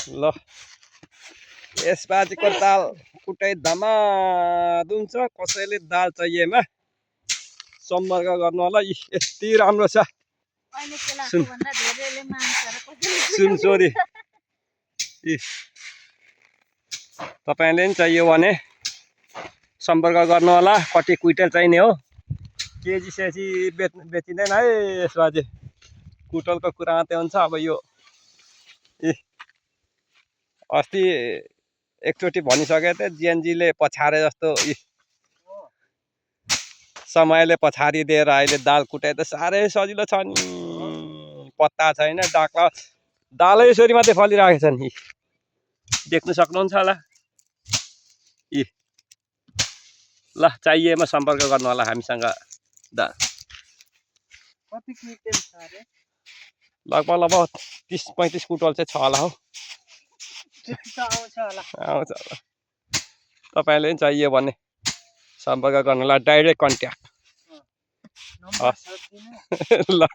ल यसपालिको दाल कुटै धमाधुम छ। कसैले दाल चाहिएमा सम्पर्क गर्नु होला। यति राम्रो छ सुनचोरी। तपाईँले नि चाहियो भने सम्पर्क गर्नु होला। कति क्विन्टल चाहिने हो, केजी सेजी बेचिँदैन है यसमा चाहिँ। कुटलको कुरा मात्रै हुन्छ। अब यो अस्ति एकचोटि भनिसकेको थिएँ, जिएनजीले पछारे जस्तो समयले पछारिदिएर अहिले दाल कुटाइ त साह्रै सजिलो छ नि। पत्ता छैन, डाक्ला दालै यसरी मात्रै फलिरहेको छ नि। देख्नु सक्नुहुन्छ होला। ल चाहिएमा सम्पर्क गर्नु होला हामीसँग। कति क्विन्टल छ अरे? लगभग 30-35 कुटल चाहिँ छ होला हौ। आउँछ होला। आउँछ होला। तपाईँले नि चाहियो भने सम्पर्क गर्नु होला। Direct contact. ल